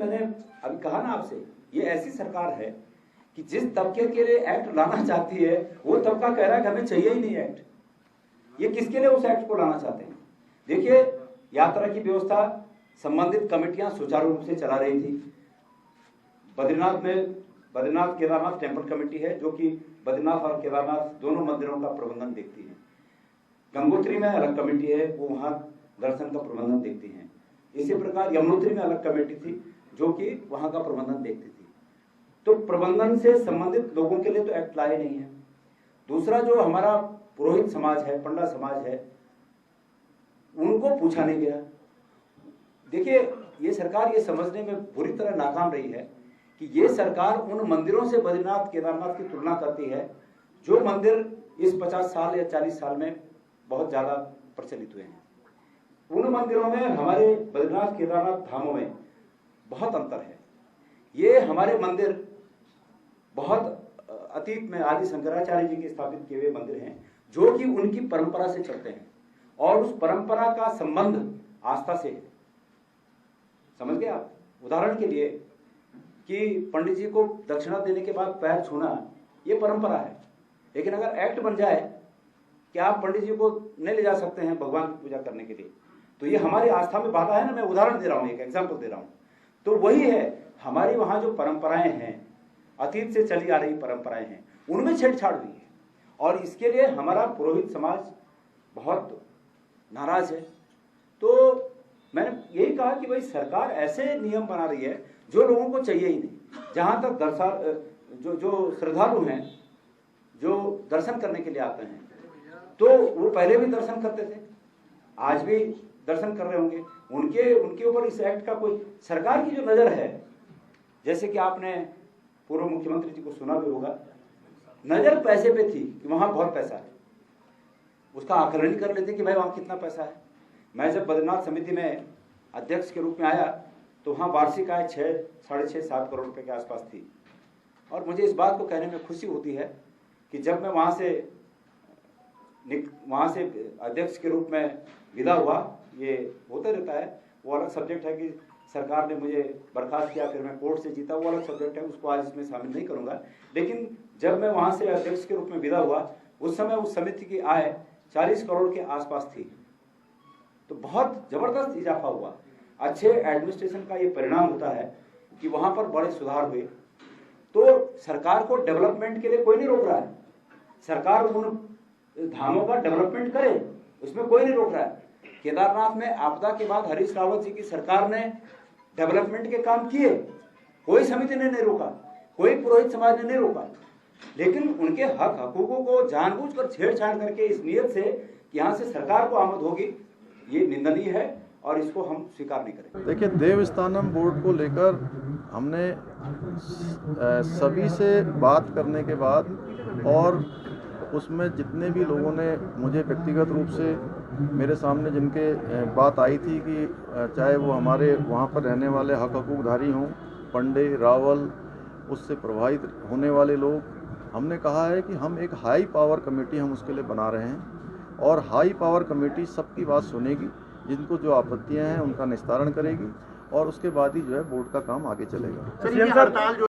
मैंने अभी कहा ना आपसे, ये ऐसी सरकार है कि जिस तबके के लिए एक्ट लाना चाहती है वो तबका कह रहा है कि हमें चाहिए ही नहीं एक्ट। ये किसके लिए उस एक्ट को लाना चाहते हैं? देखिए, यात्रा की व्यवस्था संबंधित कमेटियां सुचारू रूप से चला रही थी। बद्रीनाथ केदारनाथ टेम्पल कमेटी है जो कि बद्रीनाथ और केदारनाथ दोनों मंदिरों का प्रबंधन देखती है। गंगोत्री में अलग कमेटी है, वो वहां दर्शन का प्रबंधन देखती है। इसी प्रकार यमुनोत्री में अलग कमेटी थी जो कि वहां का प्रबंधन देखती थी। तो प्रबंधन से संबंधित लोगों के लिए तो एक्ट लाए नहीं है। दूसरा, जो हमारा पुरोहित समाज है, पंडा समाज है, उनको पूछा नहीं गया। देखिए, ये सरकार ये समझने में बुरी तरह नाकाम रही है कि ये सरकार उन मंदिरों से बद्रीनाथ केदारनाथ की तुलना करती है जो मंदिर इस 50 साल या 40 साल में बहुत ज्यादा प्रचलित हुए हैं। उन मंदिरों में हमारे बद्रीनाथ केदारनाथ धामों में बहुत अंतर है। ये हमारे मंदिर बहुत अतीत में आदि शंकराचार्य जी के स्थापित किए हुए मंदिर हैं जो कि उनकी परंपरा से चलते हैं और उस परंपरा का संबंध आस्था से है। समझ गए आप? उदाहरण के लिए कि पंडित जी को दक्षिणा देने के बाद पैर छूना ये परंपरा है, लेकिन अगर एक्ट बन जाए कि आप पंडित जी को नहीं ले जा सकते हैं भगवान की पूजा करने के लिए, तो ये हमारी आस्था में बाधा है ना। मैं उदाहरण दे रहा हूं, एक एग्जाम्पल दे रहा हूं। तो वही है, हमारी वहां जो परंपराएं हैं, अतीत से चली आ रही परंपराएं हैं, उनमें छेड़छाड़ हुई है और इसके लिए हमारा पुरोहित समाज बहुत नाराज है। तो मैंने यही कहा कि भाई सरकार ऐसे नियम बना रही है जो लोगों को चाहिए ही नहीं। जहां तक जो श्रद्धालु हैं, जो दर्शन करने के लिए आते हैं, तो वो पहले भी दर्शन करते थे, आज भी दर्शन कर रहे होंगे। उनके ऊपर इस एक्ट का कोई, सरकार की जो नजर है, जैसे कि आपने पूर्व मुख्यमंत्री जी को सुना भी होगा, नजर पैसे पे थी कि वहां बहुत पैसा है, उसका आकलन कर लेते कि भाई वहां कितना पैसा है। मैं जब बद्रीनाथ समिति में अध्यक्ष के रूप में आया तो वहाँ वार्षिक आय 6, साढ़े 6, 7 करोड़ रुपए के आसपास थी। और मुझे इस बात को कहने में खुशी होती है कि जब मैं वहाँ से अध्यक्ष के रूप में विदा हुआ, ये होता रहता है, वो अलग सब्जेक्ट है कि सरकार ने मुझे बर्खास्त किया, फिर मैं कोर्ट से जीता, वो अलग सब्जेक्ट है, उसको आज इसमें शामिल नहीं करूँगा। लेकिन जब मैं वहाँ से अध्यक्ष के रूप में विदा हुआ, उस समय उस समिति की आय 40 करोड़ के आसपास थी। तो बहुत जबरदस्त इजाफा हुआ। अच्छे एडमिनिस्ट्रेशन का ये परिणाम होता है कि वहां पर बड़े सुधार हुए। तो सरकार को डेवलपमेंट के लिए कोई नहीं रोक रहा है, सरकार उन धामों का डेवलपमेंट करे, उसमें कोई नहीं रोक रहा है। केदारनाथ में आपदा के बाद हरीश रावत जी की सरकार ने डेवलपमेंट के काम किए, कोई समिति ने नहीं रोका, कोई पुरोहित समाज ने नहीं रोका, लेकिन उनके हक हकूकों को जानबूझकर छेड़छाड़ करके इस नियत से कि यहाँ से सरकार को आमद होगी, ये निंदनीय है और इसको हम स्वीकार नहीं करेंगे। देखिए, देवस्थानम बोर्ड को लेकर हमने सभी से बात करने के बाद और उसमें जितने भी लोगों ने मुझे व्यक्तिगत रूप से मेरे सामने जिनके बात आई थी कि चाहे वो हमारे वहाँ पर रहने वाले हक हकूकधारी हों, पंडे, रावल, उससे प्रभावित होने वाले लोग, हमने कहा है कि हम एक हाई पावर कमेटी हम उसके लिए बना रहे हैं और हाई पावर कमेटी सबकी बात सुनेगी, जिनको जो आपत्तियां हैं उनका निस्तारण करेगी और उसके बाद ही जो है बोर्ड का काम आगे चलेगा।